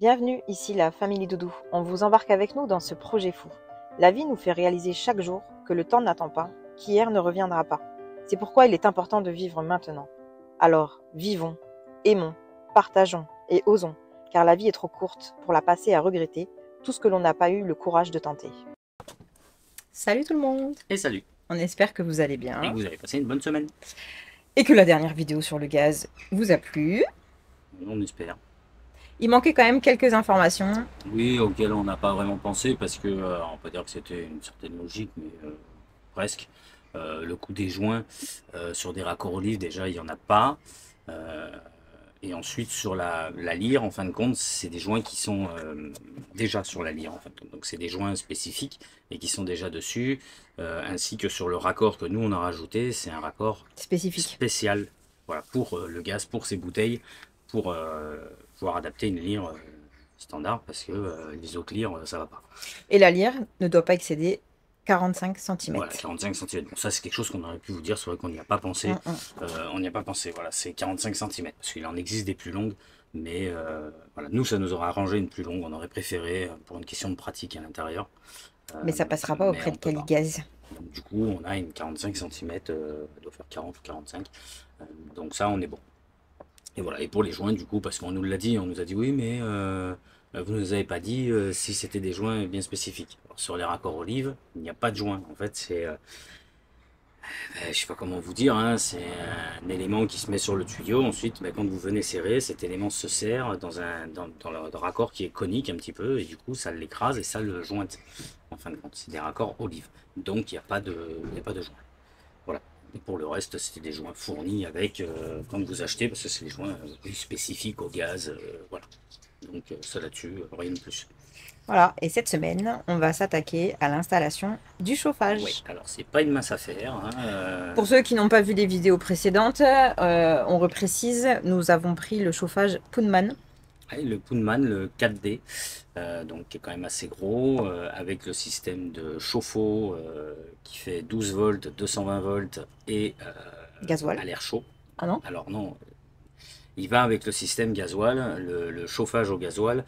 Bienvenue, ici la Famille Doudou. On vous embarque avec nous dans ce projet fou. La vie nous fait réaliser chaque jour que le temps n'attend pas, qu'hier ne reviendra pas. C'est pourquoi il est important de vivre maintenant. Alors, vivons, aimons, partageons et osons, car la vie est trop courte pour la passer à regretter tout ce que l'on n'a pas eu le courage de tenter. Salut tout le monde! Et salut, On espère que vous allez bien et que vous avez passé une bonne semaine. et que la dernière vidéo sur le gaz vous a plu. On espère. Il manquait quand même quelques informations. Oui, auquel on n'a pas vraiment pensé parce que on peut dire que c'était une certaine logique, mais presque. Le coût des joints sur des raccords olives, déjà il n'y en a pas. Euh, et ensuite sur la lyre, en fin de compte, c'est des joints qui sont déjà sur la lyre en fin de compte. Donc c'est des joints spécifiques et qui sont déjà dessus, ainsi que sur le raccord que nous on a rajouté, c'est un raccord Spécifique. spécial, voilà, pour le gaz, pour ces bouteilles, pour pouvoir adapter une lyre standard parce que les autres lyres ça va pas. Et la lyre ne doit pas excéder 45 cm. Voilà, 45 cm. Bon, ça c'est quelque chose qu'on aurait pu vous dire, c'est vrai qu'on n'y a pas pensé. On n'y a pas pensé, voilà, c'est 45 cm parce qu'il en existe des plus longues, mais voilà, nous ça nous aurait arrangé une plus longue, on aurait préféré pour une question de pratique à l'intérieur. Mais ça passera pas Mais auprès on de peut quel pas. gaz? Donc, du coup, on a une 45 cm, elle doit faire 40 ou 45. Donc ça, on est bon. Et voilà, et pour les joints, du coup, parce qu'on nous l'a dit, on nous a dit oui, mais vous ne nous avez pas dit si c'était des joints bien spécifiques. Alors, sur les raccords olives, il n'y a pas de joint. En fait, c'est, je sais pas comment vous dire, hein, c'est un élément qui se met sur le tuyau. Ensuite, quand vous venez serrer, cet élément se serre dans le raccord qui est conique un petit peu, et du coup, ça l'écrase et ça le jointe. En fin de compte, c'est des raccords olives. Donc, il n'y a pas de joint. Voilà. Et pour le reste, c'était des joints fournis avec, quand vous achetez, parce que c'est des joints plus spécifiques au gaz. Voilà. Donc ça là-dessus, rien de plus. Voilà, et cette semaine, on va s'attaquer à l'installation du chauffage. Oui, alors c'est pas une mince affaire. Hein, Pour ceux qui n'ont pas vu les vidéos précédentes, on reprécise, nous avons pris le chauffage Poonman. le Poonman, le 4D, donc qui est quand même assez gros, avec le système de chauffe-eau qui fait 12 volts, 220 volts et Gasoil. à l'air chaud. Ah non? Alors non, il va avec le système gasoil, le chauffage au gasoil.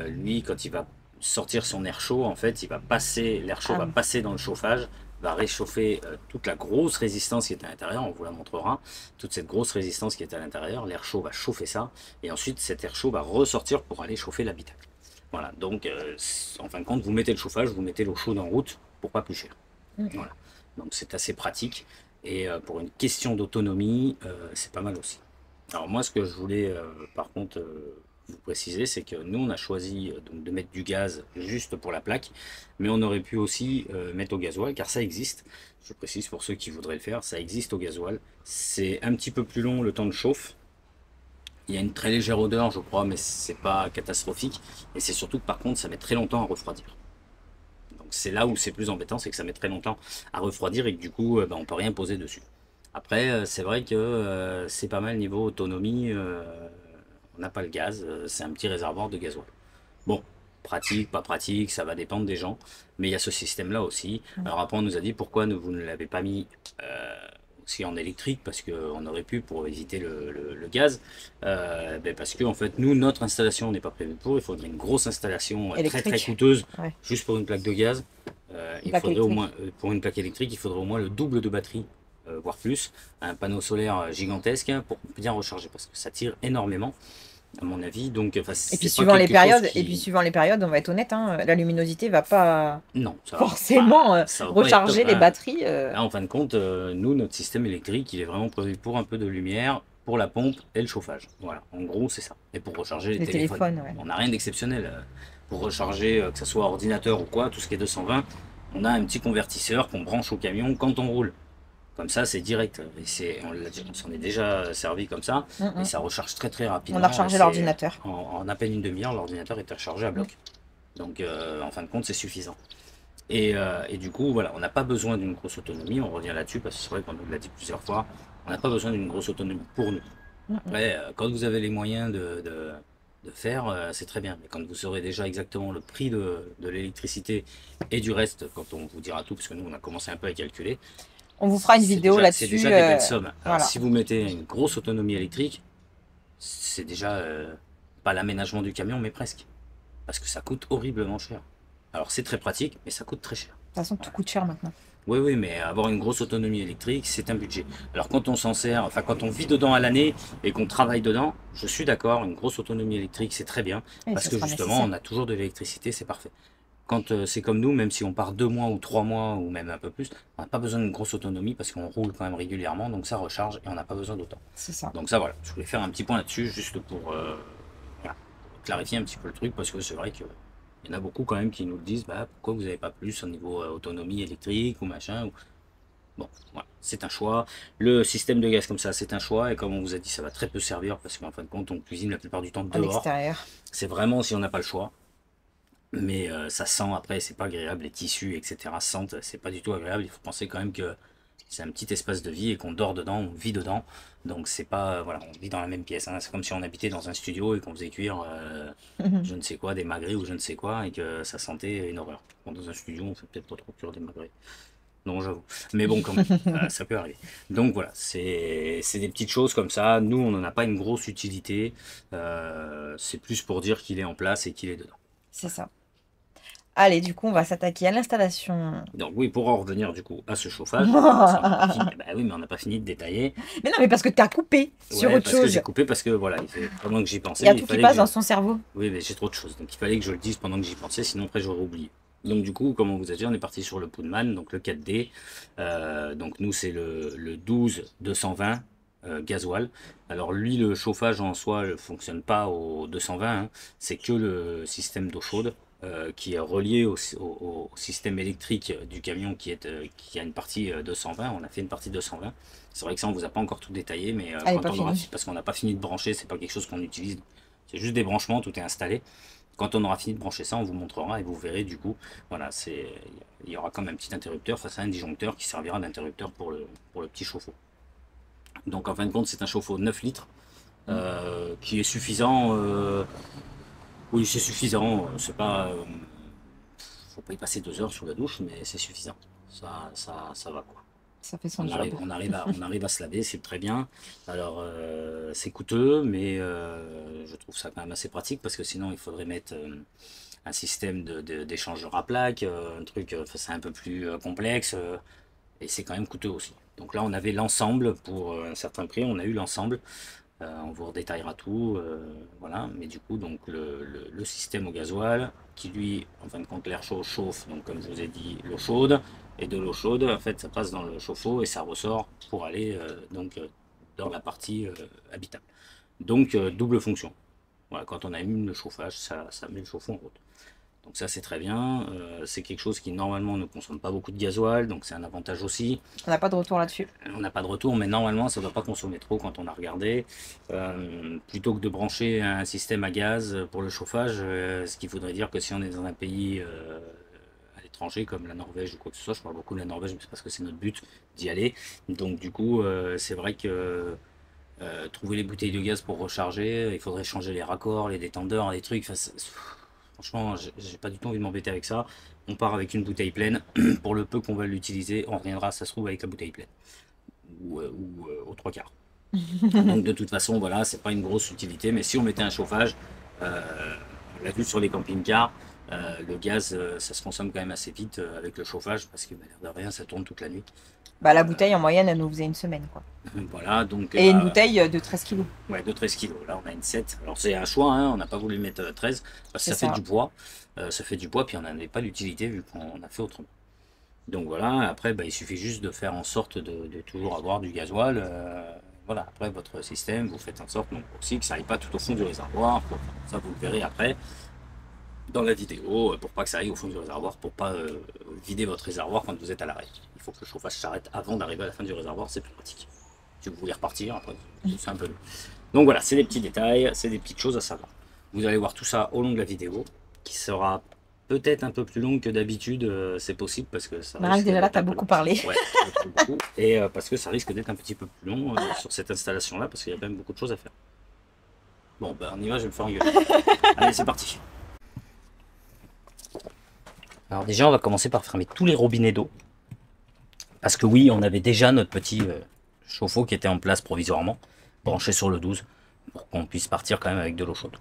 Lui, quand il va sortir son air chaud, en fait, l'air chaud va passer dans le chauffage, va réchauffer toute la grosse résistance qui est à l'intérieur, on vous la montrera, toute cette grosse résistance qui est à l'intérieur, l'air chaud va chauffer ça, et ensuite cet air chaud va ressortir pour aller chauffer l'habitacle. Voilà, donc en fin de compte, vous mettez le chauffage, vous mettez l'eau chaude en route pour pas plus cher. Voilà, donc c'est assez pratique, et pour une question d'autonomie, c'est pas mal aussi. Alors moi, ce que je voulais par contre vous préciser, c'est que nous, on a choisi donc de mettre du gaz juste pour la plaque, mais on aurait pu aussi mettre au gasoil, car ça existe. Je précise pour ceux qui voudraient le faire, ça existe au gasoil. C'est un petit peu plus long le temps de chauffe. Il y a une très légère odeur, je crois, mais c'est pas catastrophique. Et c'est surtout que par contre, ça met très longtemps à refroidir. Donc c'est là où c'est plus embêtant, c'est que ça met très longtemps à refroidir et que du coup, on peut rien poser dessus. Après, c'est vrai que c'est pas mal niveau autonomie. On n'a pas le gaz, c'est un petit réservoir de gasoil. Bon, pratique, pas pratique, ça va dépendre des gens. Mais il y a ce système-là aussi. Alors après, on nous a dit pourquoi vous ne l'avez pas mis aussi en électrique, parce qu'on aurait pu pour éviter le gaz. Parce que en fait, nous, notre installation n'est pas prévue pour. Il faudrait une grosse installation très très coûteuse, juste pour une plaque de gaz. Il faudrait au moins, pour une plaque électrique, il faudrait au moins le double de batterie voire plus, un panneau solaire gigantesque pour bien recharger parce que ça tire énormément à mon avis. Donc, et puis suivant les périodes, on va être honnête, hein, la luminosité va pas forcément recharger les batteries. Là, en fin de compte, nous, notre système électrique, il est vraiment prévu pour un peu de lumière, pour la pompe et le chauffage. Voilà, en gros, c'est ça. Et pour recharger les téléphones. On n'a rien d'exceptionnel. Pour recharger, que ce soit ordinateur ou quoi, tout ce qui est 220, on a un petit convertisseur qu'on branche au camion quand on roule. Comme ça, c'est direct. On s'en est déjà servi comme ça. Et ça recharge très très rapidement. On a rechargé l'ordinateur. En à peine une demi-heure, l'ordinateur était rechargé à bloc. Donc, en fin de compte, c'est suffisant. Et du coup, voilà, on n'a pas besoin d'une grosse autonomie. On revient là-dessus parce que c'est vrai qu'on nous l'a dit plusieurs fois. On n'a pas besoin d'une grosse autonomie pour nous. Après, quand vous avez les moyens de faire, c'est très bien. Mais quand vous saurez déjà exactement le prix de l'électricité et du reste, quand on vous dira tout, parce que nous, on a commencé un peu à calculer. On vous fera une vidéo là-dessus. C'est déjà des belles sommes. Alors, si vous mettez une grosse autonomie électrique, c'est déjà pas l'aménagement du camion, mais presque. Parce que ça coûte horriblement cher. Alors c'est très pratique, mais ça coûte très cher. De toute façon, tout coûte cher maintenant. Oui, oui, mais avoir une grosse autonomie électrique, c'est un budget. Alors quand on s'en sert, enfin quand on vit dedans à l'année et qu'on travaille dedans, je suis d'accord, une grosse autonomie électrique, c'est très bien. Et Parce ce que sera justement, nécessaire. on a toujours de l'électricité, c'est parfait. Quand c'est comme nous, même si on part 2 mois ou 3 mois ou même un peu plus, on n'a pas besoin d'une grosse autonomie parce qu'on roule quand même régulièrement, donc ça recharge et on n'a pas besoin d'autant. C'est ça. Donc ça voilà, je voulais faire un petit point là-dessus juste pour voilà, clarifier un petit peu le truc parce que c'est vrai qu'il y en a beaucoup quand même qui nous le disent, bah pourquoi vous n'avez pas plus au niveau autonomie électrique ou machin. Bon, voilà, c'est un choix. Le système de gaz comme ça, c'est un choix et comme on vous a dit, ça va très peu servir parce qu'en fin de compte, on cuisine la plupart du temps À dehors. l'extérieur. C'est vraiment si on n'a pas le choix. Mais ça sent après, c'est pas agréable, les tissus, etc. sentent, c'est pas du tout agréable. Il faut penser quand même que c'est un petit espace de vie et qu'on dort dedans, on vit dedans. Donc c'est pas, voilà, on vit dans la même pièce, hein. C'est comme si on habitait dans un studio et qu'on faisait cuire je ne sais quoi, des magrets ou je ne sais quoi, et que ça sentait une horreur. Bon, dans un studio, on fait peut-être pas trop cuire des magrets. Non, j'avoue. Mais bon, quand même, ça peut arriver. Donc voilà, c'est des petites choses comme ça. Nous, on n'en a pas une grosse utilité. C'est plus pour dire qu'il est en place et qu'il est dedans. C'est ça. Allez, du coup, on va s'attaquer à l'installation. Donc oui, pour en revenir du coup à ce chauffage, parce qu'on n'a pas fini- bah oui, mais on n'a pas fini de détailler. Mais non, mais parce que tu as coupé sur Ouais, autre parce que chose. j'ai coupé parce que voilà, pendant que j'y pensais, Il y a il tout qui fallait passe que dans son cerveau. oui, mais j'ai trop de choses. Donc il fallait que je le dise pendant que j'y pensais, sinon après j'aurais oublié. Donc du coup, comme on vous a dit, on est parti sur le Pullman, donc le 4D. Donc nous, c'est le 12-220 gasoil. Alors lui, le chauffage en soi ne fonctionne pas au 220, hein. C'est que le système d'eau chaude qui est relié au système électrique du camion qui a une partie 220. On a fait une partie 220. C'est vrai que ça, on vous a pas encore tout détaillé, mais Elle est quand pas on aura, finie. parce qu'on n'a pas fini de brancher, c'est pas quelque chose qu'on utilise. C'est juste des branchements, tout est installé. Quand on aura fini de brancher ça, on vous montrera et vous verrez du coup, voilà, il y aura comme un petit interrupteur face à un disjoncteur qui servira d'interrupteur pour le petit chauffe-eau. Donc en fin de compte, c'est un chauffe-eau 9 litres qui est suffisant. Oui, c'est suffisant. C'est pas, faut pas y passer 2 heures sous la douche, mais c'est suffisant. Ça va quoi. Ça fait son On job. arrive, on arrive à se laver, c'est très bien. Alors, c'est coûteux, mais je trouve ça quand même assez pratique parce que sinon, il faudrait mettre un système d'échangeur à plaques, un truc, enfin, c'est un peu plus complexe et c'est quand même coûteux aussi. Donc là, on avait l'ensemble pour un certain prix, on a eu l'ensemble. On vous redétaillera tout, voilà. Mais du coup, donc le système au gasoil qui lui, en fin de compte, l'air chaud chauffe, donc comme je vous ai dit, l'eau chaude. Et de l'eau chaude, en fait, ça passe dans le chauffe-eau et ça ressort pour aller dans la partie habitable. Donc, double fonction. Voilà, quand on allume le chauffage, ça met le chauffe-eau en route. Donc ça, c'est très bien. C'est quelque chose qui, normalement, ne consomme pas beaucoup de gasoil, donc c'est un avantage aussi. On n'a pas de retour là-dessus. On n'a pas de retour, mais normalement, ça ne doit pas consommer trop quand on a regardé. Plutôt que de brancher un système à gaz pour le chauffage, ce qui voudrait dire que si on est dans un pays à l'étranger, comme la Norvège ou quoi que ce soit, je parle beaucoup de la Norvège, mais c'est parce que c'est notre but d'y aller. Donc du coup, c'est vrai que trouver les bouteilles de gaz pour recharger, il faudrait changer les raccords, les détendeurs, les trucs. Enfin, franchement, j'ai pas du tout envie de m'embêter avec ça. On part avec une bouteille pleine. Pour le peu qu'on va l'utiliser, on reviendra, ça se trouve, avec la bouteille pleine. Ou aux 3/4. Donc de toute façon, voilà, c'est pas une grosse utilité. Mais si on mettait un chauffage, on l'a vu sur les camping-cars, le gaz, ça se consomme quand même assez vite avec le chauffage parce que bah, l'air de rien, ça tourne toute la nuit. Bah, la bouteille, en moyenne, elle nous faisait une semaine, quoi. Voilà, donc. Et une bouteille de 13 kilos. Ouais, de 13 kilos. Là, on a une 7. Alors, c'est un choix, hein, on n'a pas voulu mettre 13 parce que ça fait du poids. Ça fait du poids, puis on n'en avait pas l'utilité vu qu'on a fait autrement. Donc voilà, après, bah, il suffit juste de faire en sorte de toujours avoir du gasoil. Voilà, après, votre système, vous faites en sorte donc, aussi que ça n'aille pas tout au fond du réservoir. Ça, vous le verrez après dans la vidéo, pour pas que ça aille au fond du réservoir, pour pas vider votre réservoir quand vous êtes à l'arrêt. Il faut que le chauffage s'arrête avant d'arriver à la fin du réservoir, c'est plus pratique. Si vous voulez repartir, après, c'est un peu mieux. Donc voilà, c'est des petits détails, c'est des petites choses à savoir. Vous allez voir tout ça au long de la vidéo, qui sera peut-être un peu plus longue que d'habitude, c'est possible, parce que ça risque déjà là, d'être tu as un peu beaucoup long. parlé. Ouais, beaucoup. Et parce que ça risque d'être un petit peu plus long sur cette installation-là, parce qu'il y a quand même beaucoup de choses à faire. Bon, ben on y va, je vais me faire engueuler. Allez, c'est parti. Alors déjà, on va commencer par fermer tous les robinets d'eau. Parce que oui, on avait déjà notre petit chauffe-eau qui était en place provisoirement, branché sur le 12, pour qu'on puisse partir quand même avec de l'eau chaude.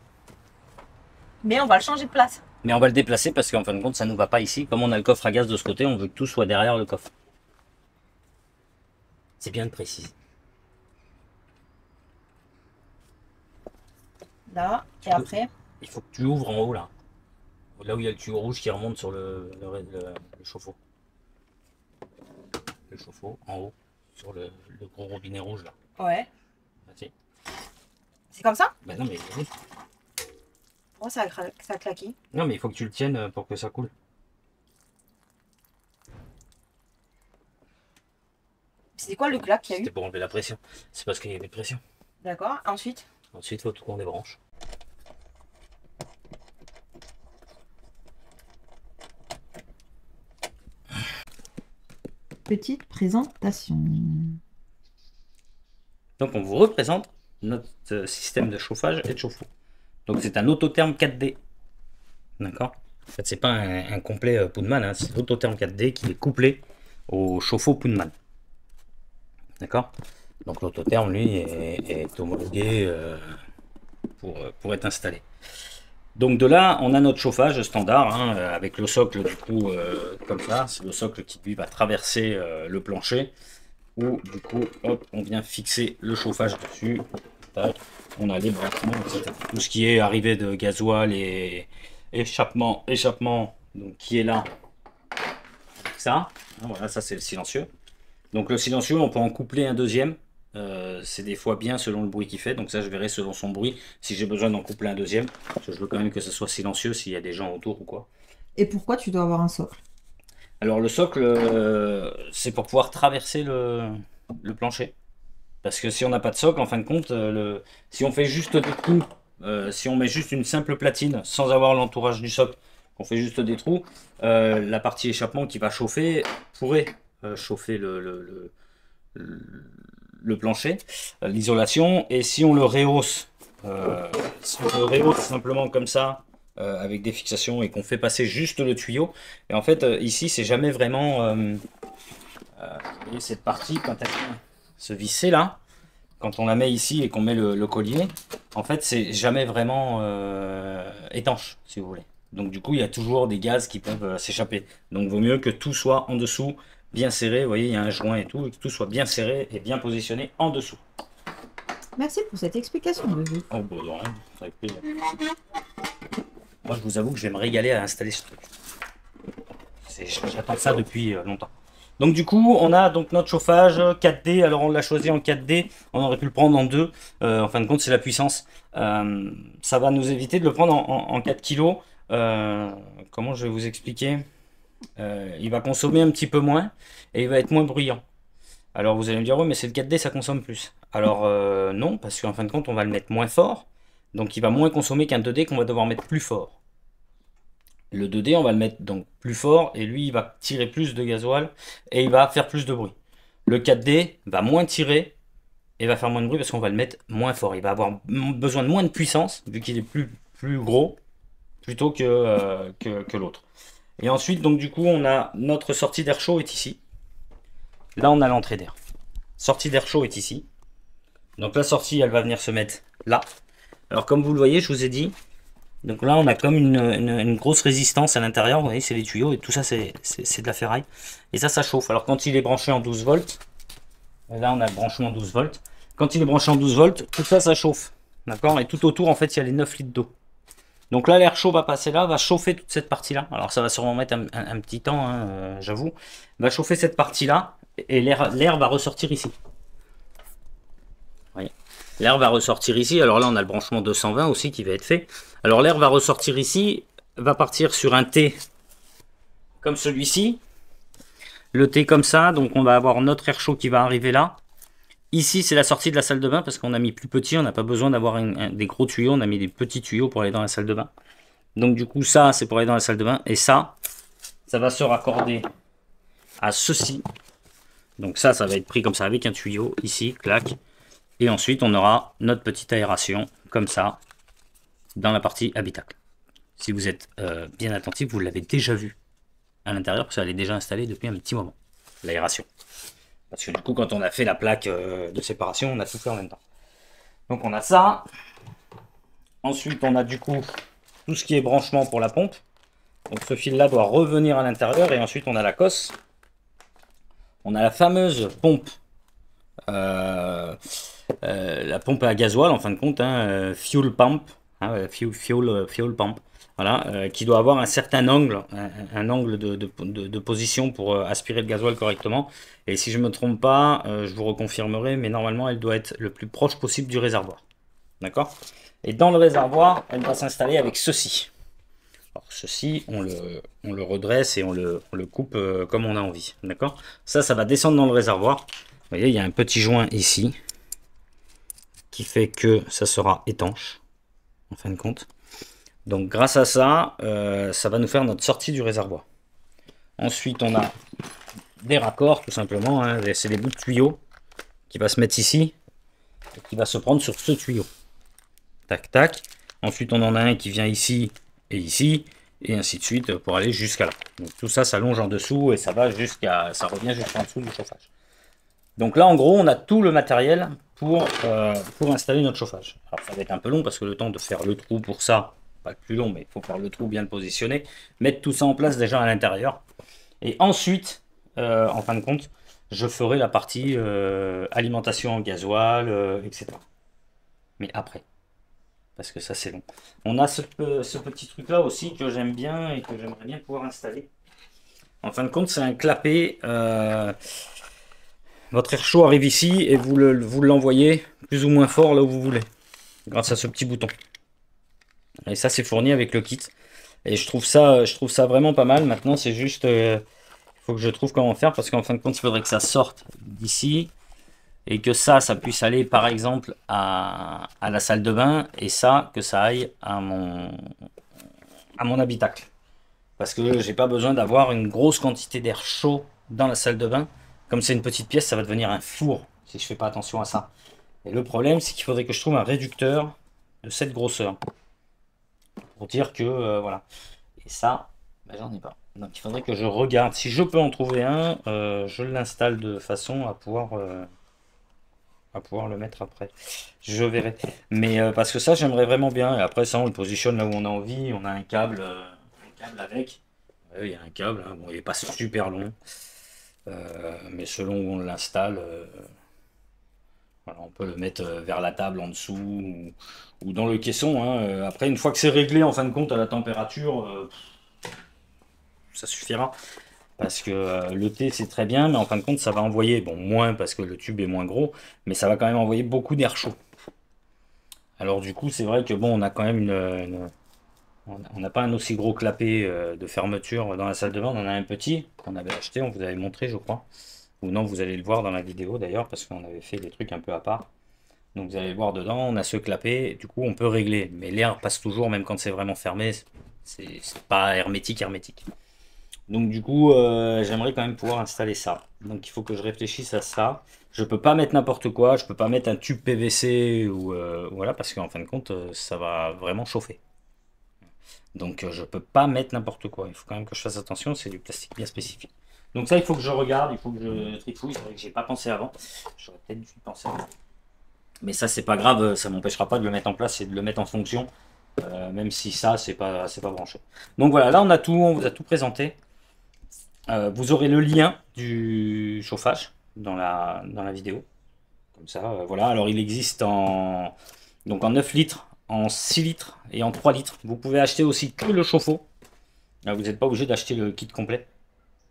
Mais on va le changer de place. Mais on va le déplacer parce qu'en fin de compte, ça nous va pas ici. Comme on a le coffre à gaz de ce côté, on veut que tout soit derrière le coffre. C'est bien de préciser. Là, et après. Il faut que tu ouvres en haut là. Là où il y a le tuyau rouge qui remonte sur le chauffe-eau. Le chauffe-eau en haut, sur le gros robinet rouge là. Ouais. Vas-y. C'est comme ça? Ben non mais oui. Oh, ça claqué. Non mais il faut que tu le tiennes pour que ça coule. C'était quoi le clac qu'il y a eu? C'était pour enlever la pression. C'est parce qu'il y avait pression. D'accord, ensuite? Ensuite, il faut tout qu'on débranche. Petite présentation. Donc on vous représente notre système de chauffage et de chauffe-eau. Donc c'est un autotherme 4D. D'accord? En fait, c'est pas un complet Poudman, hein, c'est l'autotherme 4D qui est couplé au chauffe-eau Poudman. D'accord? Donc l'autotherme, lui, est homologué pour être installé. Donc de là, on a notre chauffage standard, hein, avec le socle du coup comme ça. C'est le socle qui lui va traverser le plancher. Où du coup, hop, on vient fixer le chauffage dessus. Tac, on a les branchements, etc. Tout ce qui est arrivée de gasoil et échappement, donc qui est là. Ça, voilà, ça c'est le silencieux. Donc le silencieux, on peut en coupler un deuxième. C'est des fois bien selon le bruit qu'il fait, donc ça je verrai selon son bruit si j'ai besoin d'en coupler un deuxième, parce que je veux quand même que ce soit silencieux s'il y a des gens autour ou quoi. Et pourquoi tu dois avoir un socle? Alors le socle, c'est pour pouvoir traverser le plancher, parce que si on n'a pas de socle, en fin de compte, si on fait juste des trous, si on met juste une simple platine sans avoir l'entourage du socle, qu'on fait juste des trous, la partie échappement qui va chauffer pourrait chauffer le plancher, l'isolation, et si on le rehausse, simplement comme ça, avec des fixations et qu'on fait passer juste le tuyau, et en fait ici c'est jamais vraiment voyez, cette partie quand elle vient se visser là, quand on la met ici et qu'on met le collier, en fait c'est jamais vraiment étanche si vous voulez. Donc du coup il y a toujours des gaz qui peuvent s'échapper, donc vaut mieux que tout soit en dessous bien serré. Vous voyez, il y a un joint et tout, et que tout soit bien serré et bien positionné en dessous. Merci pour cette explication de vous. Oh, bon, non, avec plaisir. Moi, je vous avoue que je vais me régaler à installer ce truc. J'attends ça depuis longtemps. Donc du coup, on a donc notre chauffage 4D. Alors on l'a choisi en 4D. On aurait pu le prendre en 2. En fin de compte, c'est la puissance. Ça va nous éviter de le prendre en 4 kg. Comment je vais vous expliquer? Il va consommer un petit peu moins et il va être moins bruyant. Alors vous allez me dire, oui, mais c'est le 4D, ça consomme plus. Alors non, parce qu'en fin de compte, on va le mettre moins fort. Donc il va moins consommer qu'un 2D qu'on va devoir mettre plus fort. Le 2D, on va le mettre donc plus fort et lui, il va tirer plus de gasoil et il va faire plus de bruit. Le 4D va moins tirer et va faire moins de bruit parce qu'on va le mettre moins fort. Il va avoir besoin de moins de puissance vu qu'il est plus gros plutôt que l'autre. Et ensuite, donc du coup, on a notre sortie d'air chaud est ici. Là, on a l'entrée d'air. Sortie d'air chaud est ici. Donc la sortie, elle va venir se mettre là. Alors comme vous le voyez, je vous ai dit, donc là, on a comme une grosse résistance à l'intérieur. Vous voyez, c'est les tuyaux et tout ça, c'est de la ferraille. Et ça chauffe. Alors quand il est branché en 12 volts, là, on a le branchement 12 volts. Quand il est branché en 12 volts, tout ça, ça chauffe. D'accord? Et tout autour, en fait, il y a les 9 litres d'eau. Donc là, l'air chaud va passer là, va chauffer toute cette partie-là. Alors ça va sûrement mettre un petit temps, hein, j'avoue. Va chauffer cette partie-là et l'air va ressortir ici. Voyez, l'air va ressortir ici. Alors là, on a le branchement 220 aussi qui va être fait. Alors l'air va ressortir ici, va partir sur un T comme celui-ci. Le T comme ça, donc on va avoir notre air chaud qui va arriver là. Ici, c'est la sortie de la salle de bain parce qu'on a mis plus petit. On n'a pas besoin d'avoir des gros tuyaux. On a mis des petits tuyaux pour aller dans la salle de bain. Donc, du coup, ça, c'est pour aller dans la salle de bain. Et ça va se raccorder à ceci. Donc, ça va être pris comme ça avec un tuyau ici, clac. Et ensuite, on aura notre petite aération comme ça dans la partie habitacle. Si vous êtes bien attentif, vous l'avez déjà vu à l'intérieur parce qu'elle est déjà installée depuis un petit moment, l'aération. Parce que du coup, quand on a fait la plaque de séparation, on a tout fait en même temps. Donc on a ça. Ensuite, on a du coup tout ce qui est branchement pour la pompe. Donc ce fil-là doit revenir à l'intérieur et ensuite on a la cosse. On a la fameuse pompe, la pompe à gasoil en fin de compte, hein, fuel pump, hein, fuel pump, voilà, qui doit avoir un certain angle, un angle de position pour aspirer le gasoil correctement. Et si je ne me trompe pas, je vous reconfirmerai, mais normalement elle doit être le plus proche possible du réservoir. D'accord? Et dans le réservoir, elle va s'installer avec ceci. Alors ceci, on le redresse et on le coupe comme on a envie. D'accord? Ça va descendre dans le réservoir. Vous voyez, il y a un petit joint ici qui fait que ça sera étanche, en fin de compte. Donc grâce à ça, ça va nous faire notre sortie du réservoir. Ensuite, on a des raccords, tout simplement. Hein. C'est des bouts de tuyaux qui va se mettre ici et qui va se prendre sur ce tuyau. Tac, tac. Ensuite, on en a un qui vient ici et ici, et ainsi de suite pour aller jusqu'à là. Donc tout ça, ça longe en dessous et ça va ça revient jusqu'en dessous du chauffage. Donc là, en gros, on a tout le matériel pour installer notre chauffage. Alors ça va être un peu long parce que le temps de faire le trou pour ça, pas le plus long, mais il faut faire le trou bien le positionner, mettre tout ça en place déjà à l'intérieur. Et ensuite, en fin de compte, je ferai la partie alimentation en gasoil, etc. Mais après. Parce que ça c'est long. On a ce petit truc là aussi que j'aime bien et que j'aimerais bien pouvoir installer. En fin de compte, c'est un clapet. Votre air chaud arrive ici et vous l'envoyez plus ou moins fort là où vous voulez. Grâce à ce petit bouton. Et ça c'est fourni avec le kit. Et je trouve ça vraiment pas mal. Maintenant c'est juste... il faut que je trouve comment faire parce qu'en fin de compte, il faudrait que ça sorte d'ici. Et que ça puisse aller par exemple à la salle de bain et ça, que ça aille à mon habitacle. Parce que j'ai pas besoin d'avoir une grosse quantité d'air chaud dans la salle de bain. Comme c'est une petite pièce, ça va devenir un four si je fais pas attention à ça. Et le problème, c'est qu'il faudrait que je trouve un réducteur de cette grosseur. Pour dire que, voilà. Et ça, ben, j'en ai pas. Donc il faudrait que je regarde. Si je peux en trouver un, je l'installe de façon à pouvoir le mettre après. Je verrai. Mais parce que ça, j'aimerais vraiment bien. Et après, ça, on le positionne là où on a envie. On a un câble avec. Il y a un câble. Hein. Bon, il n'est pas super long. Mais selon où on l'installe, voilà, on peut le mettre vers la table en dessous ou dans le caisson. Hein. Après, une fois que c'est réglé, en fin de compte, à la température, ça suffira. Parce que le thé c'est très bien, mais en fin de compte ça va envoyer, bon moins parce que le tube est moins gros, mais ça va quand même envoyer beaucoup d'air chaud. Alors du coup c'est vrai que bon on a quand même on n'a pas un aussi gros clapet de fermeture dans la salle de bain, on en a un petit qu'on avait acheté, on vous avait montré je crois. Ou non vous allez le voir dans la vidéo d'ailleurs parce qu'on avait fait des trucs un peu à part. Donc vous allez le voir dedans, on a ce clapet, du coup on peut régler, mais l'air passe toujours même quand c'est vraiment fermé, c'est pas hermétique. Donc du coup, j'aimerais quand même pouvoir installer ça. Donc il faut que je réfléchisse à ça. Je peux pas mettre n'importe quoi, je peux pas mettre un tube PVC ou voilà parce qu'en fin de compte, ça va vraiment chauffer. Donc je peux pas mettre n'importe quoi. Il faut quand même que je fasse attention, c'est du plastique bien spécifique. Donc ça, il faut que je regarde, il faut que je trifouille. C'est vrai que j'ai pas pensé avant. J'aurais peut-être dû y penser avant. Mais ça, c'est pas grave, ça m'empêchera pas de le mettre en place et de le mettre en fonction. Même si ça, c'est pas branché. Donc voilà, là on a tout, on vous a tout présenté. Vous aurez le lien du chauffage dans la vidéo. Comme ça, voilà. Alors il existe donc en 9 litres, en 6 litres et en 3 litres. Vous pouvez acheter aussi que le chauffe-eau. Vous n'êtes pas obligé d'acheter le kit complet.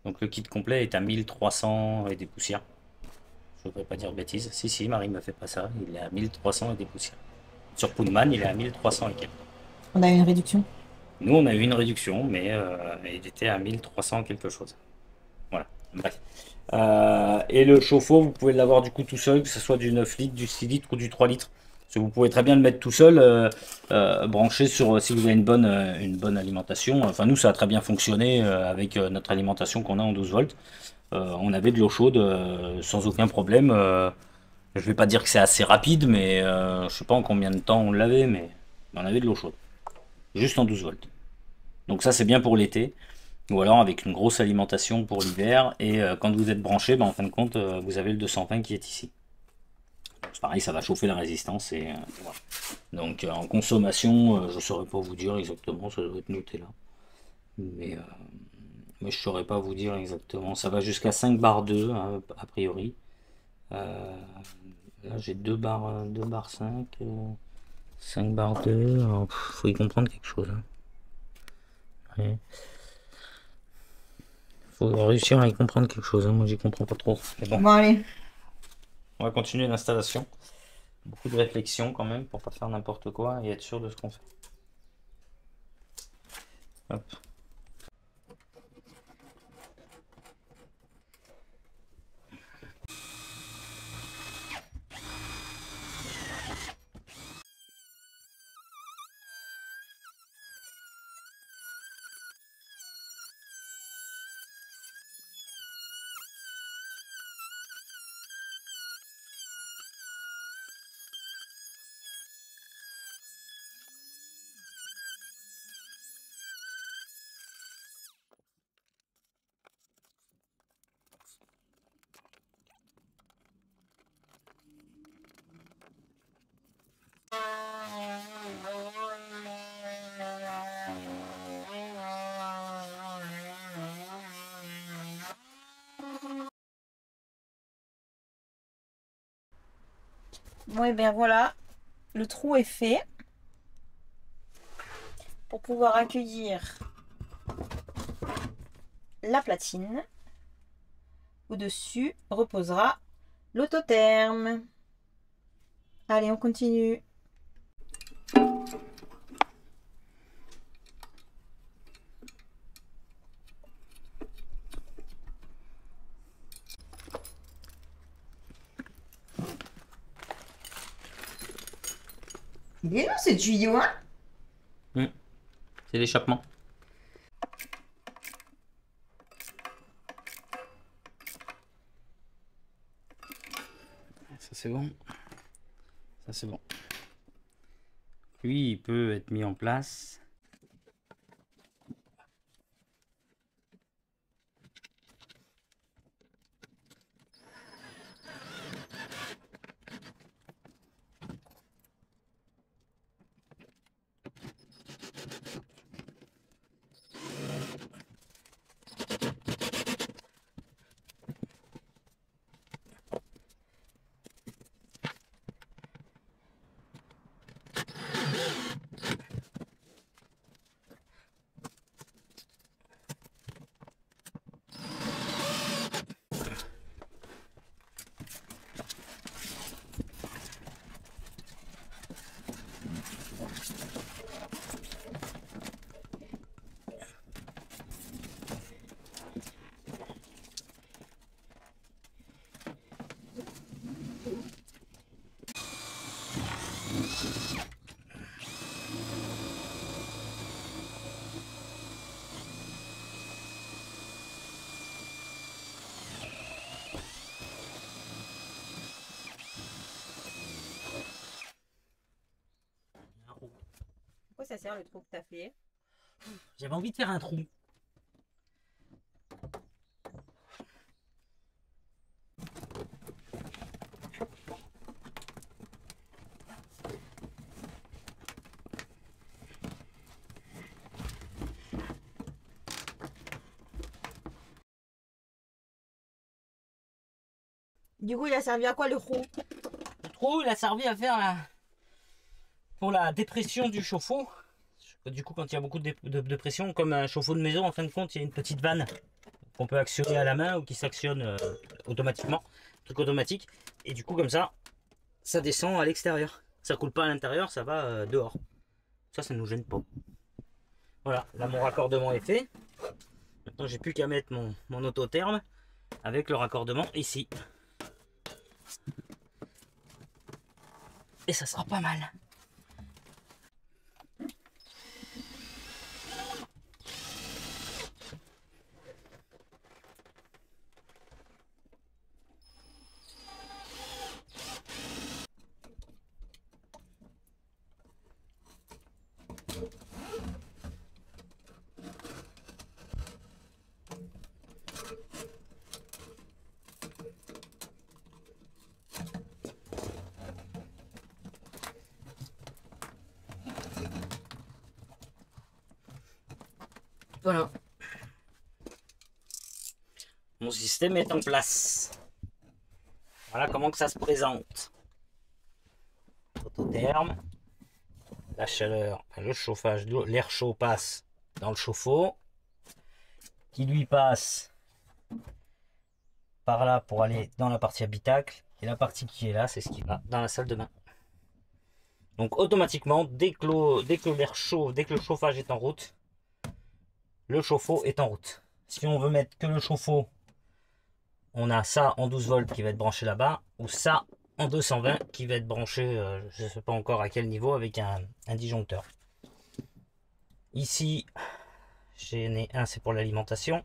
Donc le kit complet est à 1300 et des poussières. Je ne voudrais pas dire de bêtises. Si, Marie ne me fait pas ça. Il est à 1300 et des poussières. Sur Poundman, il est à 1300 et quelques. On a eu une réduction. Nous, on a eu une réduction, mais il était à 1300 quelque chose. Voilà, bref. Et le chauffe-eau, vous pouvez l'avoir du coup tout seul, que ce soit du 9 litres, du 6 litres ou du 3 litres. Parce que vous pouvez très bien le mettre tout seul, branché sur, si vous avez une bonne alimentation. Enfin, nous, ça a très bien fonctionné avec notre alimentation qu'on a en 12 volts. On avait de l'eau chaude sans aucun problème. Je vais pas dire que c'est assez rapide, mais je sais pas en combien de temps on l'avait, mais on avait de l'eau chaude. Juste en 12 volts. Donc ça c'est bien pour l'été, ou alors avec une grosse alimentation pour l'hiver, et quand vous êtes branché, en fin de compte, vous avez le 220 qui est ici. Donc c'est pareil, ça va chauffer la résistance. Et voilà. Donc en consommation, je ne saurais pas vous dire exactement, ça doit être noté là. Mais, je ne saurais pas vous dire exactement. Ça va jusqu'à 5 bar 2, hein, a priori. Là j'ai 2 bar 5, 5 bar 2. Alors, faut y comprendre quelque chose. Hein. Ouais. Faut réussir à y comprendre quelque chose. Hein. Moi j'y comprends pas trop. Mais bon, Bon, allez. on va continuer l'installation. Beaucoup de réflexion quand même pour pas faire n'importe quoi et être sûr de ce qu'on fait. Hop. Bon, et bien voilà, le trou est fait pour pouvoir accueillir la platine. Au-dessus reposera l'autotherme. Allez, on continue. Il est long ce tuyau, hein? C'est l'échappement. Ça c'est bon. Ça c'est bon. Lui il peut être mis en place. Pourquoi ça sert le trou que t'as fait? J'avais envie de faire un trou. Du coup, il a servi à quoi le trou? Le trou il a servi à faire pour la dépression du chauffe-eau. Du coup quand il y a beaucoup de pression, comme un chauffe-eau de maison, en fin de compte il y a une petite vanne qu'on peut actionner à la main ou qui s'actionne automatiquement, truc automatique, et du coup comme ça descend à l'extérieur, ça coule pas à l'intérieur, ça va dehors, ça nous gêne pas. Voilà, là mon raccordement est fait, maintenant j'ai plus qu'à mettre mon autotherme avec le raccordement ici, et ça sera pas mal. Voilà. Mon système est en place. Voilà comment que ça se présente. Autotherme. La chaleur, le chauffage, l'air chaud passe dans le chauffe-eau. Qui lui passe par là pour aller dans la partie habitacle. Et la partie qui est là, c'est ce qui va dans la salle de bain. Donc automatiquement, dès que l'air chaud, dès que le chauffage est en route, le chauffe-eau est en route. Si on veut mettre que le chauffe-eau, on a ça en 12 volts qui va être branché là-bas, ou ça en 220 qui va être branché, je ne sais pas encore à quel niveau, avec un disjoncteur. Ici, j'en ai un, c'est pour l'alimentation.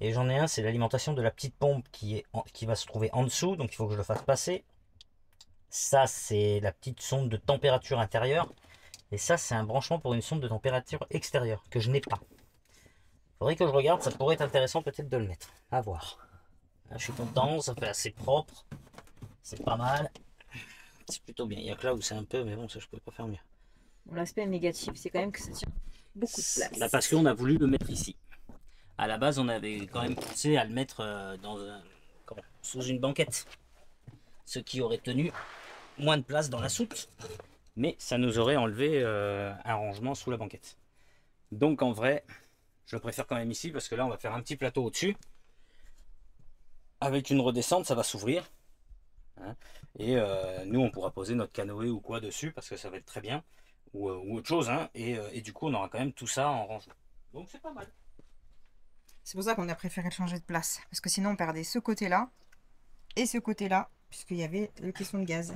Et j'en ai un, c'est l'alimentation de la petite pompe qui va se trouver en dessous, donc il faut que je le fasse passer. Ça, c'est la petite sonde de température intérieure. Et ça, c'est un branchement pour une sonde de température extérieure, que je n'ai pas. Faudrait que je regarde, ça pourrait être intéressant peut-être de le mettre. À voir. Là, je suis content, ça fait assez propre. C'est pas mal. C'est plutôt bien. Il y a que là où c'est un peu, mais bon, ça je peux pas faire mieux. Bon, l'aspect négatif, c'est quand même que ça tient beaucoup de place. Bah, parce qu'on a voulu le mettre ici. À la base, on avait quand même pensé à le mettre sous une banquette. Ce qui aurait tenu moins de place dans la soute. Mais ça nous aurait enlevé un rangement sous la banquette. Donc en vrai, je préfère quand même ici parce que là, on va faire un petit plateau au-dessus. Avec une redescente, ça va s'ouvrir. Hein, et nous, on pourra poser notre canoë ou quoi dessus parce que ça va être très bien. Ou autre chose. Hein, et du coup, on aura quand même tout ça en rangement. Donc c'est pas mal. C'est pour ça qu'on a préféré changer de place. Parce que sinon, on perdait ce côté-là et ce côté-là, puisqu'il y avait le caisson de gaz.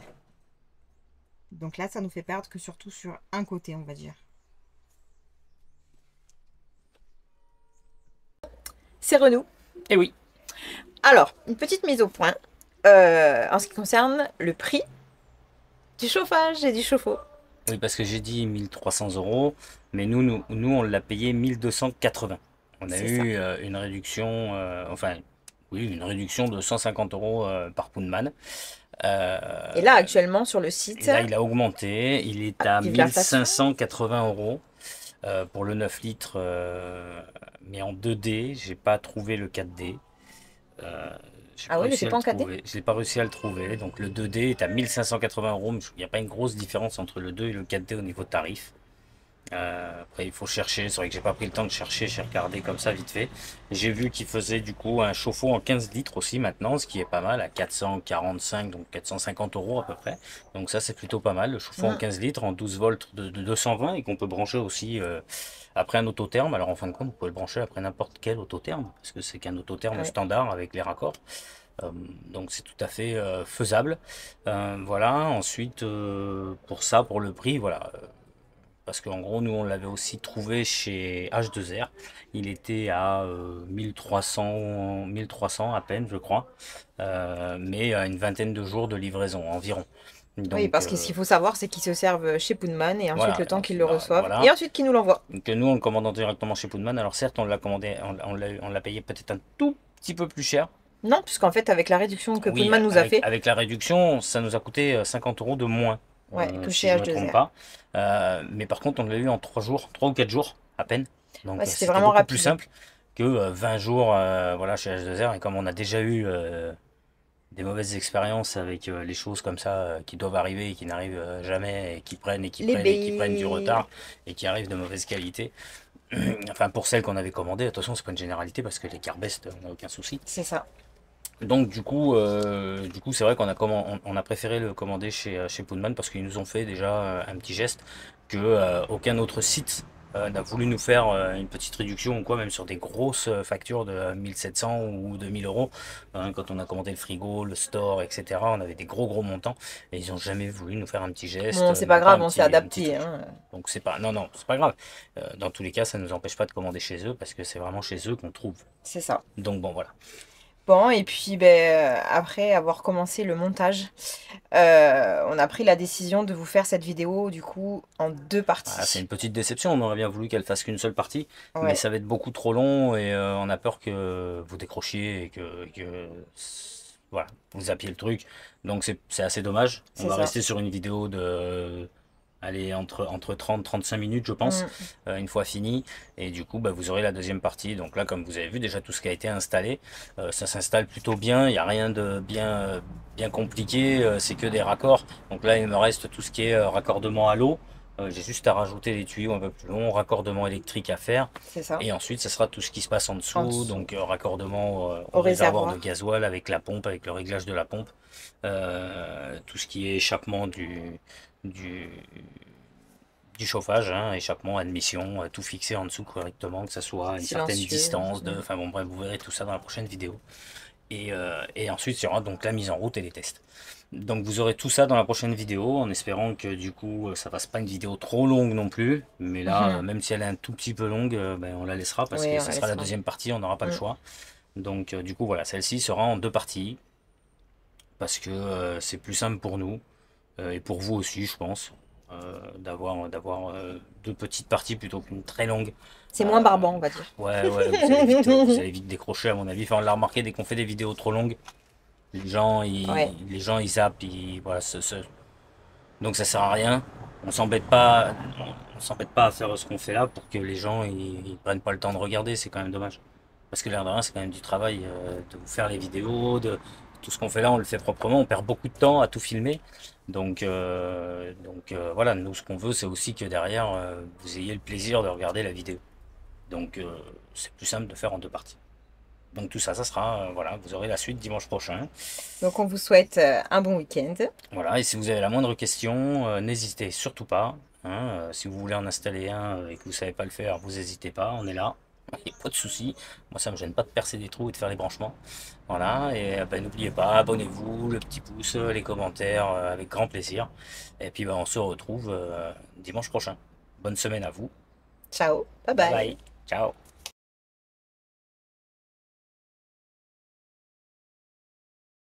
Donc là, ça nous fait perdre que surtout sur un côté, on va dire. C'est Renaud. Et oui. Alors, une petite mise au point en ce qui concerne le prix du chauffage et du chauffe-eau. Oui, parce que j'ai dit 1300 €, mais nous on l'a payé 1280. On a eu une réduction, une réduction de 150 € par Poundman. Et là, actuellement, sur le site... Là, il a augmenté. Il est à 1580 € pour le 9 litres, mais en 2D. J'ai pas trouvé le 4D. Ah oui, mais c'est pas en 4D. Je n'ai pas réussi à le trouver. Donc le 2D est à 1580 €. Mais il n'y a pas une grosse différence entre le 2 et le 4D au niveau tarif. Après il faut chercher, c'est vrai que j'ai pas pris le temps de chercher, j'ai regardé comme ça vite fait. J'ai vu qu'il faisait du coup un chauffe-eau en 15 litres aussi maintenant, ce qui est pas mal, à 445, donc 450 € à peu près. Donc ça c'est plutôt pas mal, le chauffe-eau en 15 litres en 12 volts de 220 et qu'on peut brancher aussi après un autotherme. Alors en fin de compte vous pouvez le brancher après n'importe quel autotherme, parce que c'est qu'un autotherme standard avec les raccords. Donc c'est tout à fait faisable. Voilà, ensuite pour le prix, voilà. Parce qu'en gros, nous, on l'avait aussi trouvé chez H2R. Il était à 1300 à peine, je crois. Mais à une vingtaine de jours de livraison environ. Donc, oui, parce que ce qu'il faut savoir, c'est qu'ils se servent chez Poundman et ensuite voilà, le temps qu'ils le reçoivent voilà. et ensuite qu'ils nous l'envoient. Donc nous, on le commande directement chez Poundman. Alors certes, on l'a commandé, on l'a payé peut-être un tout petit peu plus cher. Non, puisqu'en fait, avec la réduction que Poundman nous a fait... Avec la réduction, ça nous a coûté 50 € de moins. Ouais, que si chez je me H2R. trompe pas. Mais par contre, on l'a eu en 3 jours, 3 ou 4 jours à peine. Donc c'était c'était vraiment beaucoup rapide. plus simple que 20 jours voilà, chez H2R. Et comme on a déjà eu des mauvaises expériences avec les choses comme ça qui doivent arriver et qui n'arrivent jamais, et qui prennent du retard et qui arrivent de mauvaise qualité. Enfin, pour celles qu'on avait commandées, attention, c'est pas une généralité parce que les Carbest, on n'a aucun souci. C'est ça. Donc du coup c'est vrai qu'on a préféré le commander chez Poundman parce qu'ils nous ont fait déjà un petit geste que aucun autre site n'a voulu nous faire une petite réduction ou quoi, même sur des grosses factures de 1700 ou 2000 €. Hein, quand on a commandé le frigo, le store, etc., on avait des gros montants et ils n'ont jamais voulu nous faire un petit geste. Bon, c'est pas grave, on s'est adapté. Hein. Donc c'est pas, non, c'est pas grave. Dans tous les cas, ça ne nous empêche pas de commander chez eux parce que c'est vraiment chez eux qu'on trouve. C'est ça. Donc bon, voilà. Bon, et puis après avoir commencé le montage, on a pris la décision de vous faire cette vidéo du coup en 2 parties. C'est une petite déception, on aurait bien voulu qu'elle fasse qu'une seule partie, ouais. Mais ça va être beaucoup trop long et on a peur que vous décrochiez et que voilà, vous zappiez le truc. Donc c'est assez dommage. On va rester sur une vidéo de aller entre 30-35 minutes, je pense, une fois fini. Et du coup, vous aurez la deuxième partie. Donc là, comme vous avez vu déjà tout ce qui a été installé, ça s'installe plutôt bien. Il n'y a rien de bien compliqué, c'est que des raccords. Donc là, il me reste tout ce qui est raccordement à l'eau. J'ai juste à rajouter des tuyaux un peu plus longs, raccordement électrique à faire. C'est ça. Et ensuite, ça sera tout ce qui se passe en dessous. Donc raccordement au réservoir réservoir de gasoil avec la pompe, avec le réglage de la pompe. Tout ce qui est échappement du, du chauffage, hein, échappement, admission, tout fixé en dessous correctement, que ça soit à une certaine distance. Enfin bon, bref, vous verrez tout ça dans la prochaine vidéo. Et ensuite, il y aura donc la mise en route et les tests. Donc vous aurez tout ça dans la prochaine vidéo, en espérant que du coup ça fasse pas une vidéo trop longue non plus. Mais là, même si elle est un tout petit peu longue, on la laissera parce que ça sera la deuxième partie, on n'aura pas le choix. Donc du coup voilà, celle-ci sera en 2 parties. Parce que c'est plus simple pour nous, et pour vous aussi je pense, d'avoir 2 petites parties plutôt qu'une très longue. C'est moins barbant, on va dire. Ouais, vous allez vite décrocher à mon avis. Enfin, on l'a remarqué dès qu'on fait des vidéos trop longues. Les gens, ils zappent, voilà, donc ça sert à rien. On s'embête pas à faire ce qu'on fait là pour que les gens ils prennent pas le temps de regarder. C'est quand même dommage. Parce que l'air de rien, c'est quand même du travail de vous faire les vidéos, de tout ce qu'on fait là, on le fait proprement. On perd beaucoup de temps à tout filmer. Donc voilà, nous ce qu'on veut, c'est aussi que derrière vous ayez le plaisir de regarder la vidéo. Donc c'est plus simple de faire en 2 parties. Donc tout ça, ça sera, voilà, vous aurez la suite dimanche prochain. Donc on vous souhaite un bon week-end. Voilà, et si vous avez la moindre question, n'hésitez surtout pas. Hein, si vous voulez en installer un et que vous ne savez pas le faire, vous n'hésitez pas, on est là. Il n'y a pas de souci. Moi, ça ne me gêne pas de percer des trous et de faire les branchements. Voilà, et n'oubliez pas, abonnez-vous, le petit pouce, les commentaires, avec grand plaisir. Et puis on se retrouve dimanche prochain. Bonne semaine à vous. Ciao, bye bye. Bye bye. Ciao.